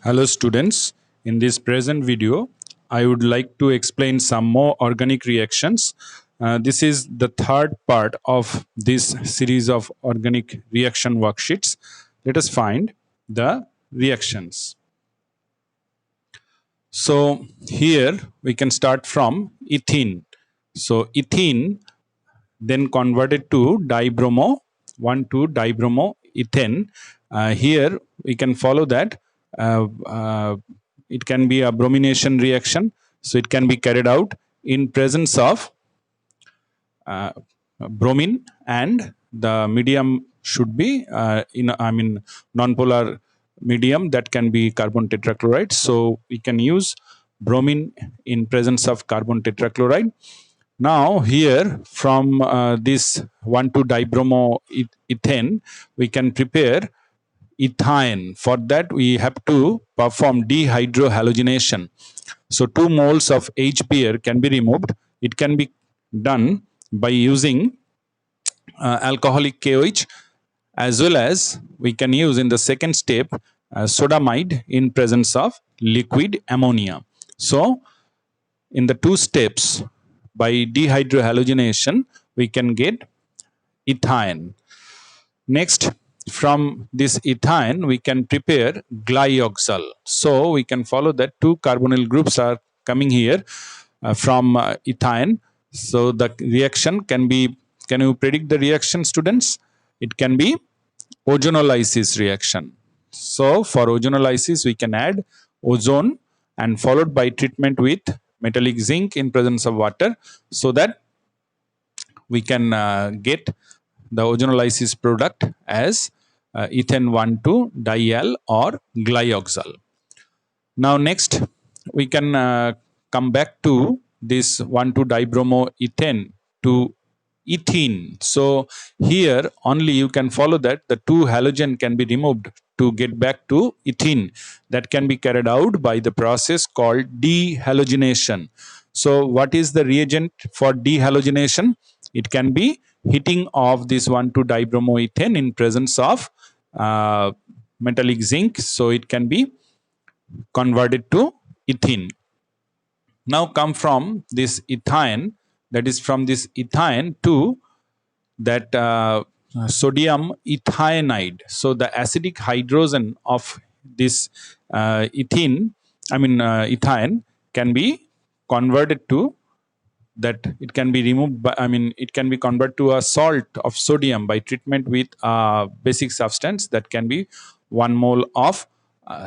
Hello students, in this present video I would like to explain some more organic reactions. This is the third part of this series of organic reaction worksheets. Let us find the reactions. So here we can start from ethene. So ethene then converted to dibromo 1,2 dibromoethane. Here we can follow that it can be a bromination reaction, so it can be carried out in presence of uh, bromine, and the medium should be nonpolar medium, that can be carbon tetrachloride. So we can use bromine in presence of carbon tetrachloride. Now here from this 1,2 dibromoethane we can prepare ethyne. For that we have to perform dehydrohalogenation. So 2 moles of H pair can be removed. It can be done by using alcoholic KOH, as well as we can use in the second step sodamide in presence of liquid ammonia. So in the two steps, by dehydrohalogenation we can get ethyne. Next, from this ethyne we can prepare glyoxal. So we can follow that two carbonyl groups are coming here from ethyne. So the reaction can be, can you predict the reaction, students? It can be ozonolysis reaction. So for ozonolysis we can add ozone and followed by treatment with metallic zinc in presence of water, so that we can get the ozonolysis product as ethane 1,2 dial or glyoxal. Now next we can come back to this 1,2 dibromoethane to ethene. So here only you can follow that the two halogen can be removed to get back to ethene. That can be carried out by the process called dehalogenation. So what is the reagent for dehalogenation? It can be heating of this 1,2 dibromoethane in presence of metallic zinc. So it can be converted to ethene. Now come from this ethane, that is from this ethane to that sodium ethionide. So the acidic hydrogen of this ethane can be converted to that, it can be removed by, it can be converted to a salt of sodium by treatment with a basic substance, that can be 1 mole of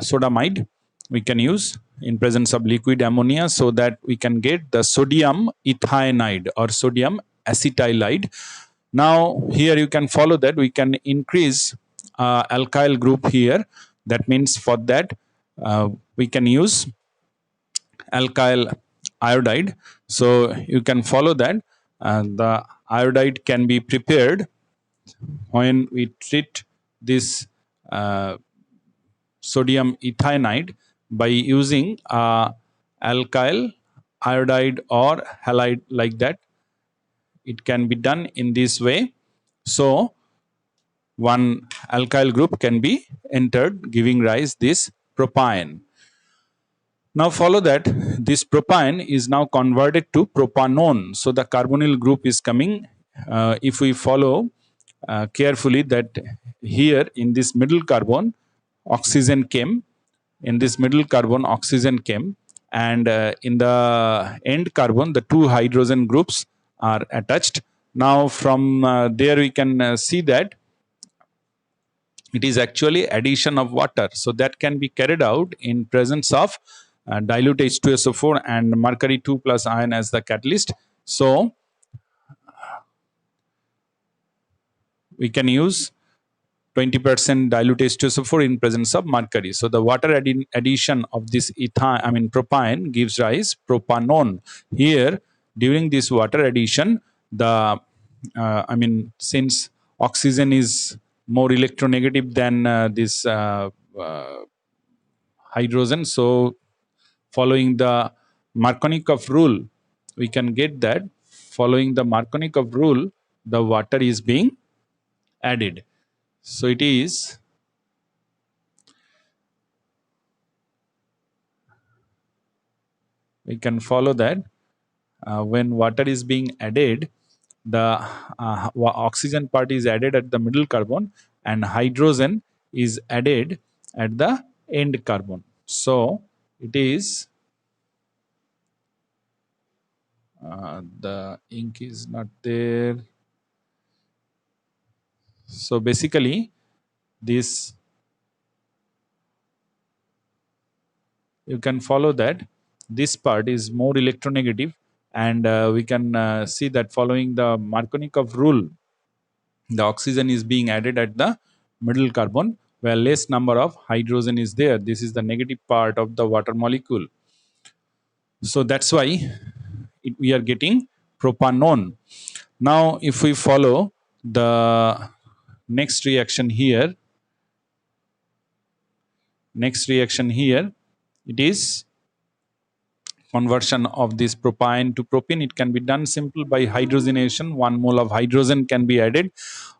sodamide we can use in presence of liquid ammonia, so that we can get the sodium ethionide or sodium acetylide. Now here you can follow that we can increase alkyl group here. That means for that we can use alkyl iodide. So you can follow that the iodide can be prepared when we treat this uh, sodium ethionide by using alkyl iodide or halide, like that. It can be done in this way. So one alkyl group can be entered, giving rise this propyne. Now follow that this propyne is now converted to propanone. So the carbonyl group is coming. If we follow carefully that here in this middle carbon oxygen came, in this middle carbon oxygen came, and in the end carbon the two hydrogen groups are attached. Now from there we can see that it is actually addition of water. So that can be carried out in presence of dilute H2SO4 and mercury 2 plus ion as the catalyst. So we can use 20% dilute H2SO4 in presence of mercury. So the water addition of this propyne gives rise propanone. Here during this water addition, the since oxygen is more electronegative than this hydrogen, so following the Markovnikov rule we can get that following the Markovnikov rule the water is being added. So it is we can follow that when water is being added, the oxygen part is added at the middle carbon and hydrogen is added at the end carbon. So it is the ink is not there. So basically this, you can follow that this part is more electronegative, and we can see that following the Markovnikov rule, the oxygen is being added at the middle carbon where less number of hydrogen is there. This is the negative part of the water molecule. So that's why we are getting propanone. Now if we follow the next reaction here, it is conversion of this propane to propene. It can be done simple by hydrogenation. 1 mole of hydrogen can be added.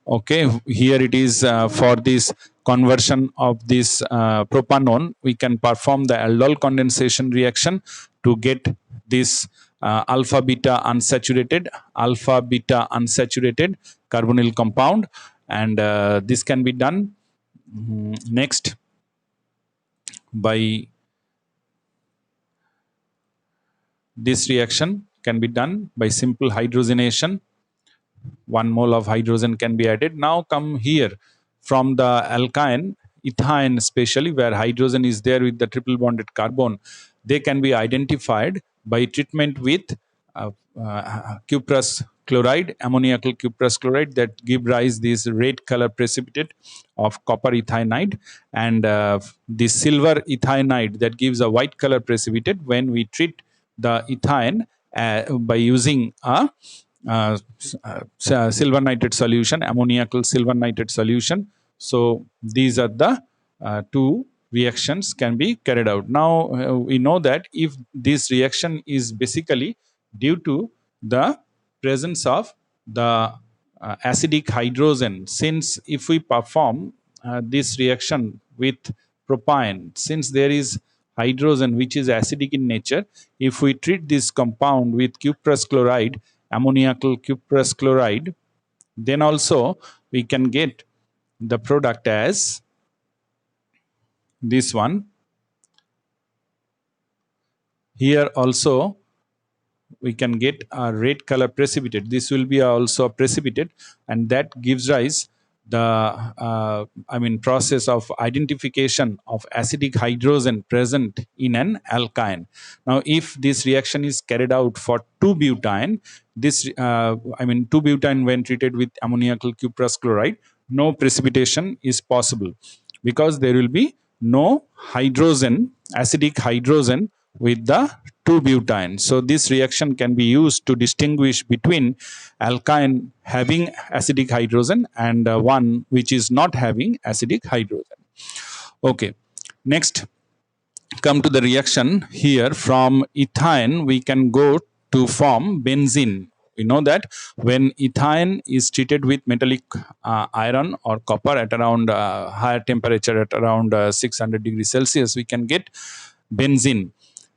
Okay, here it is for this conversion of this propanone, we can perform the aldol condensation reaction to get this alpha beta unsaturated carbonyl compound, and this can be done next by this reaction can be done by simple hydrogenation. 1 mole of hydrogen can be added. Now come here from the alkyne, ethane especially, where hydrogen is there with the triple bonded carbon, they can be identified by treatment with cuprous chloride, ammoniacal cuprous chloride, that give rise this red color precipitate of copper ethynide, and the silver ethynide that gives a white color precipitate when we treat the ethane by using a silver nitrate solution, ammoniacal silver nitrate solution. So these are the two reactions can be carried out. Now we know that if this reaction is basically due to the presence of the acidic hydrogen, since if we perform this reaction with propane, since there is hydrogen which is acidic in nature, if we treat this compound with cuprous chloride, ammoniacal cuprous chloride, then also we can get the product as this one. Here also we can get a red color precipitate. This will be also a precipitate, and that gives rise the process of identification of acidic hydrogen present in an alkyne. Now if this reaction is carried out for 2-butane, this 2-butane when treated with ammoniacal cuprous chloride, no precipitation is possible because there will be no hydrogen, acidic hydrogen with the 2-butane. So this reaction can be used to distinguish between alkyne having acidic hydrogen and one which is not having acidic hydrogen. Okay, next come to the reaction. Here from ethane we can go to form benzene. We know that when ethane is treated with metallic iron or copper at around higher temperature at around 600 degrees Celsius, we can get benzene.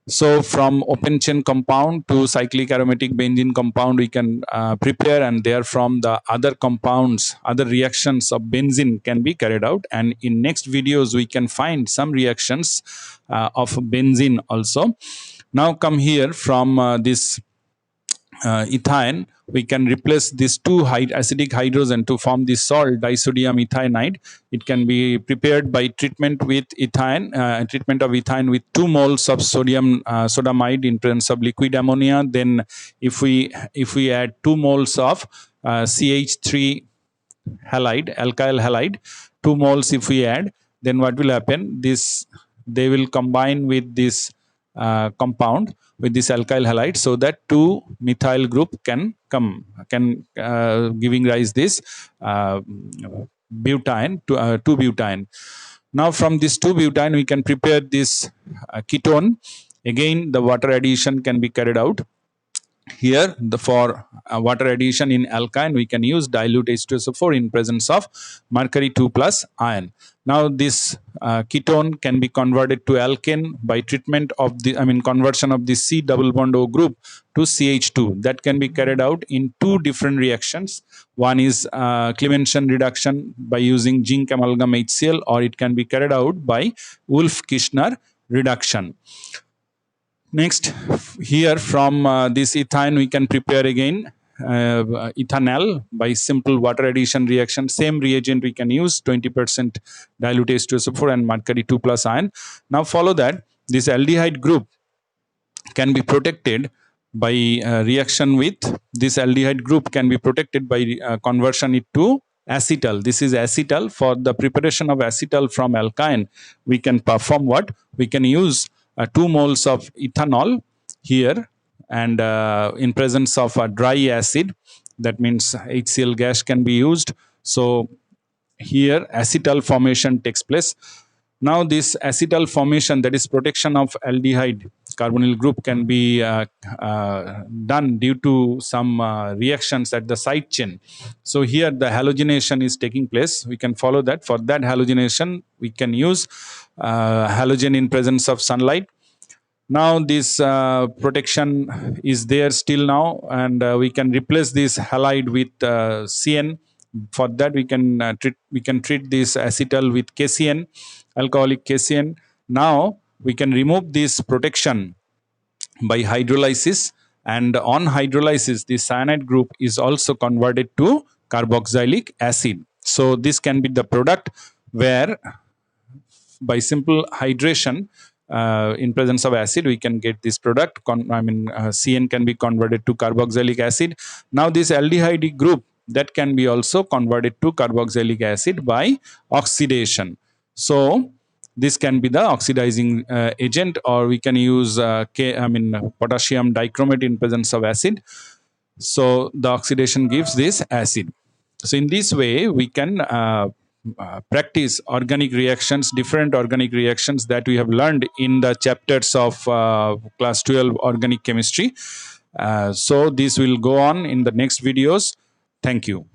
So from open chain compound to cyclic aromatic benzene compound we can prepare, and there from the other compounds, other reactions of benzene can be carried out. And in next videos we can find some reactions of benzene also. Now come here from this ethane, we can replace these two acidic hydrogen to form the salt disodium ethynide. It can be prepared by treatment with ethane, treatment of ethane with 2 moles of sodium sodamide in presence of liquid ammonia. Then if we add 2 moles of CH3 halide, alkyl halide, 2 moles if we add, then what will happen? They will combine with this compound, with this alkyl halide, so that 2 methyl group can giving rise this butane to 2-butane. Now from this 2-butane we can prepare this ketone. Again the water addition can be carried out. Here, for water addition in alkyne, we can use dilute H2SO4 in presence of mercury 2 plus ion. Now, this ketone can be converted to alkane by treatment of the, conversion of the C double bond O group to CH2. That can be carried out in two different reactions. One is Clemenson reduction by using zinc amalgam HCl, or it can be carried out by Wolff-Kishner reduction. Next, here from this ethine, we can prepare again ethanol by simple water addition reaction. Same reagent we can use, 20% dilute H2SO4 and mercury 2 plus ion. Now follow that, this aldehyde group can be protected by reaction with this aldehyde group can be protected by conversion it to acetal. This is acetal. For the preparation of acetal from alkyne, we can perform what? We can use 2 moles of ethanol here, and in presence of a dry acid, that means HCl gas can be used. So here acetal formation takes place. Now this acetal formation, that is protection of aldehyde carbonyl group, can be done due to some reactions at the side chain. So here the halogenation is taking place. We can follow that. For that halogenation, we can use halogen in presence of sunlight. Now this protection is there still now, and we can replace this halide with CN. For that, we can treat this acetal with KCN, alcoholic KCN. Now we can remove this protection by hydrolysis, and on hydrolysis, the cyanide group is also converted to carboxylic acid. So this can be the product where by simple hydration in presence of acid, we can get this product. CN can be converted to carboxylic acid. Now this aldehyde group, that can be also converted to carboxylic acid by oxidation. So this can be the oxidizing agent, or we can use potassium dichromate in presence of acid. So the oxidation gives this acid. So in this way, we can practice organic reactions, different organic reactions that we have learned in the chapters of class 12 organic chemistry. So this will go on in the next videos. Thank you.